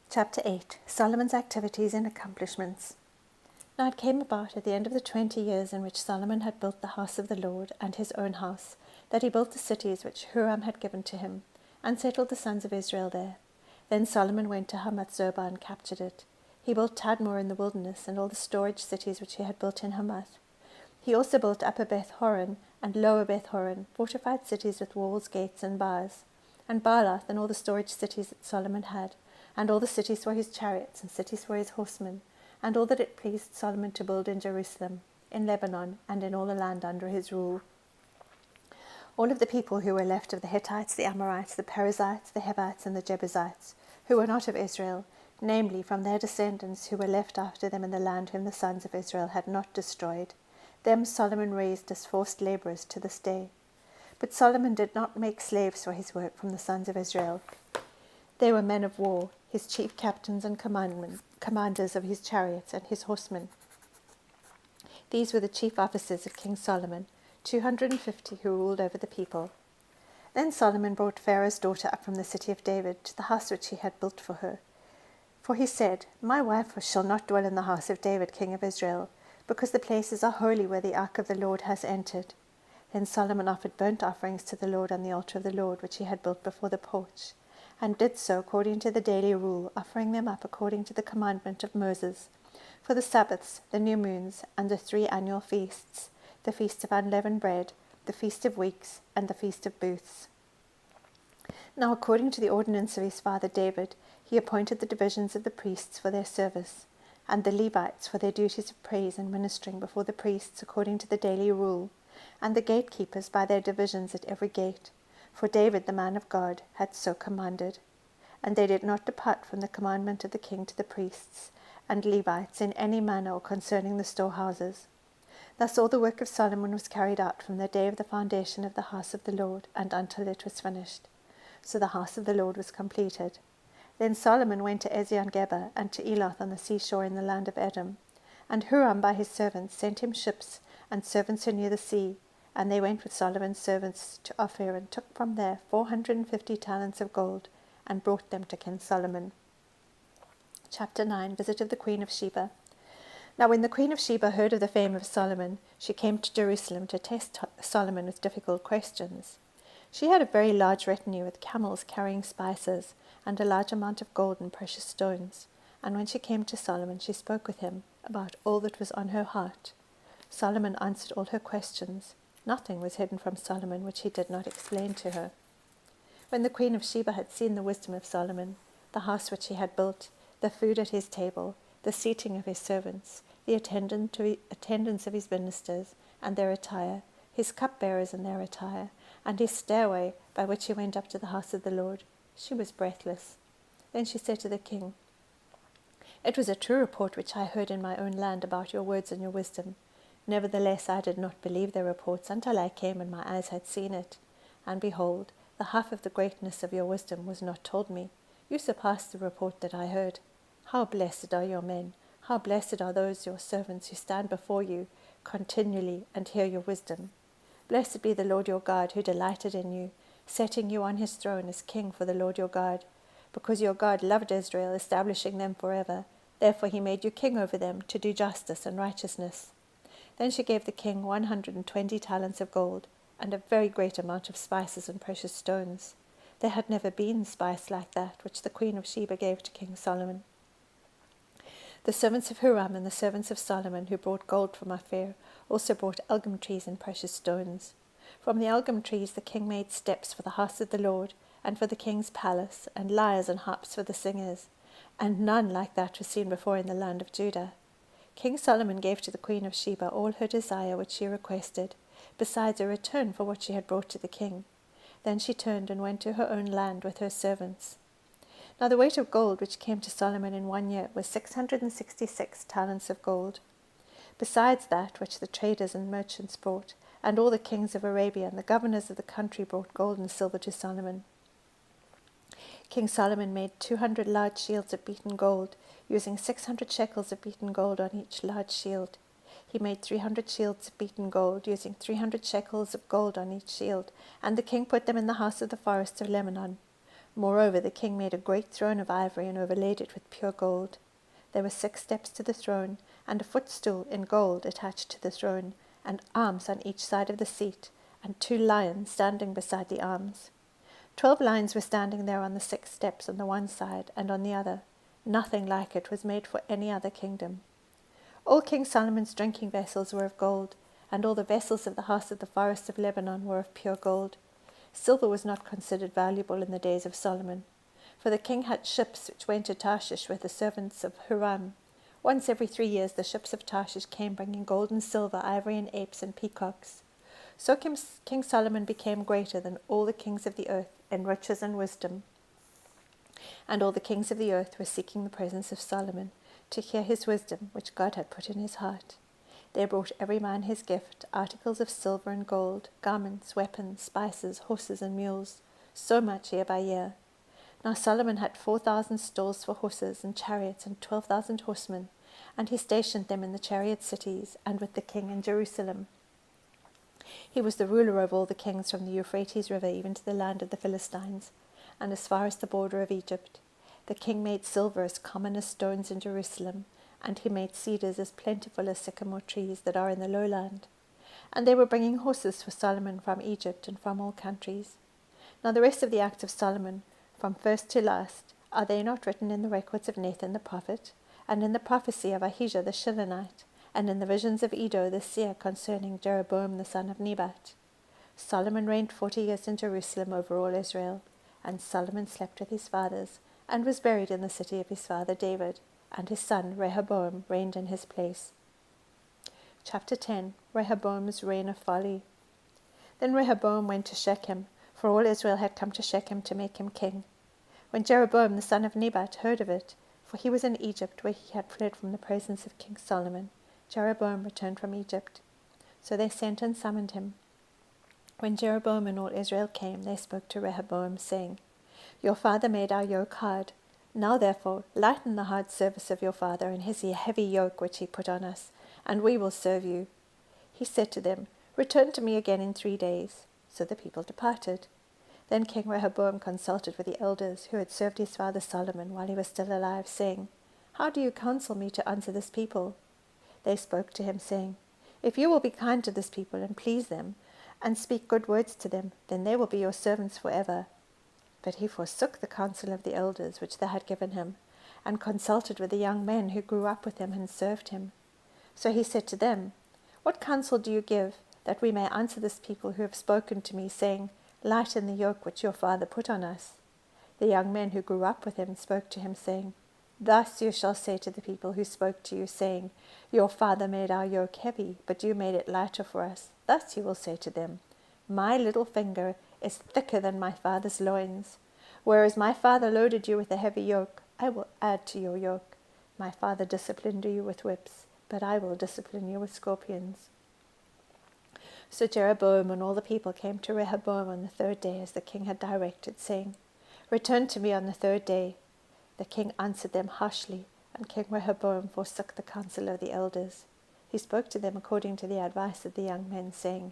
Chapter 8. Solomon's activities and accomplishments. Now it came about at the end of the 20 years in which Solomon had built the house of the Lord and his own house, that he built the cities which Huram had given to him, and settled the sons of Israel there. Then Solomon went to Hamath-zobah and captured it. He built Tadmor in the wilderness, and all the storage cities which he had built in Hamath. He also built Upper Beth-horon and Lower Beth-horon, fortified cities with walls, gates, and bars, and Baalath and all the storage cities that Solomon had, and all the cities for his chariots, and cities for his horsemen, and all that it pleased Solomon to build in Jerusalem, in Lebanon, and in all the land under his rule. All of the people who were left of the Hittites, the Amorites, the Perizzites, the Hivites, and the Jebusites, who were not of Israel, namely from their descendants who were left after them in the land whom the sons of Israel had not destroyed, them Solomon raised as forced labourers to this day. But Solomon did not make slaves for his work from the sons of Israel. They were men of war, his chief captains and commanders of his chariots and his horsemen. These were the chief officers of King Solomon, 250 who ruled over the people. Then Solomon brought Pharaoh's daughter up from the city of David to the house which he had built for her. For he said, My wife shall not dwell in the house of David, king of Israel, because the places are holy where the ark of the Lord has entered. Then Solomon offered burnt offerings to the Lord on the altar of the Lord which he had built before the porch, and did so according to the daily rule, offering them up according to the commandment of Moses, for the Sabbaths, the new moons, and the 3 annual feasts, the feast of unleavened bread, the feast of weeks, and the feast of booths. Now according to the ordinance of his father David, he appointed the divisions of the priests for their service, and the Levites for their duties of praise and ministering before the priests according to the daily rule, and the gatekeepers by their divisions at every gate. For David, the man of God, had so commanded. And they did not depart from the commandment of the king to the priests and Levites in any manner or concerning the storehouses. Thus all the work of Solomon was carried out from the day of the foundation of the house of the Lord and until it was finished. So the house of the Lord was completed. Then Solomon went to Ezion-Geber and to Eloth on the seashore in the land of Edom. And Huram by his servants sent him ships and servants who knew the sea, and they went with Solomon's servants to Ophir and took from there 450 talents of gold and brought them to King Solomon. Chapter 9. Visit of the Queen of Sheba. Now when the Queen of Sheba heard of the fame of Solomon, she came to Jerusalem to test Solomon with difficult questions. She had a very large retinue with camels carrying spices and a large amount of gold and precious stones. And when she came to Solomon, she spoke with him about all that was on her heart. Solomon answered all her questions. Nothing was hidden from Solomon which he did not explain to her. When the Queen of Sheba had seen the wisdom of Solomon, the house which he had built, the food at his table, the seating of his servants, the attendance of his ministers and their attire, his cupbearers and their attire, and his stairway by which he went up to the house of the Lord, she was breathless. Then she said to the king, It was a true report which I heard in my own land about your words and your wisdom. Nevertheless, I did not believe their reports until I came and my eyes had seen it. And behold, the half of the greatness of your wisdom was not told me. You surpassed the report that I heard. How blessed are your men! How blessed are those your servants who stand before you continually and hear your wisdom. Blessed be the Lord your God, who delighted in you, setting you on his throne as king for the Lord your God. Because your God loved Israel, establishing them forever, therefore he made you king over them, to do justice and righteousness. Then she gave the king 120 talents of gold, and a very great amount of spices and precious stones. There had never been spice like that which the Queen of Sheba gave to King Solomon. The servants of Huram and the servants of Solomon, who brought gold from Ophir, also brought algum trees and precious stones. From the algum trees the king made steps for the house of the Lord, and for the king's palace, and lyres and harps for the singers, and none like that was seen before in the land of Judah. King Solomon gave to the Queen of Sheba all her desire which she requested, besides a return for what she had brought to the king. Then she turned and went to her own land with her servants. Now the weight of gold which came to Solomon in 1 year was 666 talents of gold, besides that which the traders and merchants brought, and all the kings of Arabia and the governors of the country brought gold and silver to Solomon. King Solomon made 200 large shields of beaten gold, using 600 shekels of beaten gold on each large shield. He made 300 shields of beaten gold, using 300 shekels of gold on each shield, and the king put them in the house of the forest of Lebanon. Moreover, the king made a great throne of ivory and overlaid it with pure gold. There were 6 steps to the throne, and a footstool in gold attached to the throne, and arms on each side of the seat, and 2 lions standing beside the arms. 12 lions were standing there on the 6 steps on the one side and on the other. Nothing like it was made for any other kingdom. All King Solomon's drinking vessels were of gold, and all the vessels of the house of the forest of Lebanon were of pure gold. Silver was not considered valuable in the days of Solomon, for the king had ships which went to Tarshish with the servants of Huram. Once every 3 years the ships of Tarshish came bringing gold and silver, ivory and apes and peacocks. So King Solomon became greater than all the kings of the earth in riches and wisdom. And all the kings of the earth were seeking the presence of Solomon, to hear his wisdom which God had put in his heart. They brought every man his gift, articles of silver and gold, garments, weapons, spices, horses and mules, so much year by year. Now Solomon had 4,000 stalls for horses and chariots and 12,000 horsemen, and he stationed them in the chariot cities and with the king in Jerusalem. He was the ruler of all the kings from the Euphrates River even to the land of the Philistines, and as far as the border of Egypt. The king made silver as common as stones in Jerusalem, and he made cedars as plentiful as sycamore trees that are in the lowland. And they were bringing horses for Solomon from Egypt and from all countries. Now the rest of the acts of Solomon, from first to last, are they not written in the records of Nathan the prophet, and in the prophecy of Ahijah the Shilonite, and in the visions of Iddo the seer concerning Jeroboam the son of Nebat? Solomon reigned 40 years in Jerusalem over all Israel, and Solomon slept with his fathers, and was buried in the city of his father David, and his son Rehoboam reigned in his place. Chapter 10. Rehoboam's reign of folly. Then Rehoboam went to Shechem, for all Israel had come to Shechem to make him king. When Jeroboam the son of Nebat heard of it, for he was in Egypt where he had fled from the presence of King Solomon, Jeroboam returned from Egypt. So they sent and summoned him. When Jeroboam and all Israel came, they spoke to Rehoboam, saying, Your father made our yoke hard. Now therefore lighten the hard service of your father and his heavy yoke which he put on us, and we will serve you. He said to them, Return to me again in 3 days. So the people departed. Then King Rehoboam consulted with the elders who had served his father Solomon while he was still alive, saying, How do you counsel me to answer this people? They spoke to him, saying, If you will be kind to this people and please them, and speak good words to them, then they will be your servants forever. But he forsook the counsel of the elders which they had given him, and consulted with the young men who grew up with him and served him. So he said to them, What counsel do you give, that we may answer this people who have spoken to me, saying, Lighten the yoke which your father put on us? The young men who grew up with him spoke to him, saying, Thus you shall say to the people who spoke to you, saying, Your father made our yoke heavy, but you made it lighter for us. Thus you will say to them, My little finger is thicker than my father's loins. Whereas my father loaded you with a heavy yoke, I will add to your yoke. My father disciplined you with whips, but I will discipline you with scorpions. So Jeroboam and all the people came to Rehoboam on the 3rd day, as the king had directed, saying, Return to me on the 3rd day. The king answered them harshly, and King Rehoboam forsook the counsel of the elders. He spoke to them according to the advice of the young men, saying,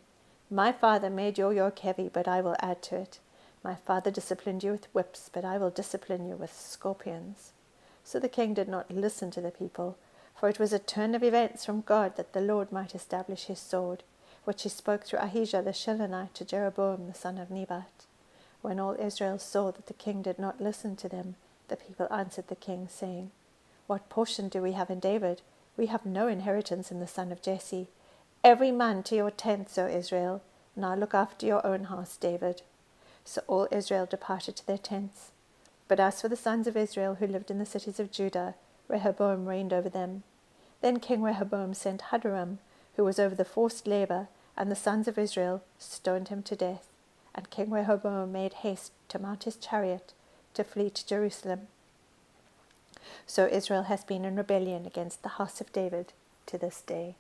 My father made your yoke heavy, but I will add to it. My father disciplined you with whips, but I will discipline you with scorpions. So the king did not listen to the people, for it was a turn of events from God that the Lord might establish his sword, which he spoke through Ahijah the Shilonite to Jeroboam the son of Nebat. When all Israel saw that the king did not listen to them, the people answered the king, saying, What portion do we have in David? We have no inheritance in the son of Jesse. Every man to your tents, O Israel. Now look after your own house, David. So all Israel departed to their tents. But as for the sons of Israel who lived in the cities of Judah, Rehoboam reigned over them. Then King Rehoboam sent Hadoram, who was over the forced labor, and the sons of Israel stoned him to death. And King Rehoboam made haste to mount his chariot, to flee to Jerusalem. So Israel has been in rebellion against the house of David to this day.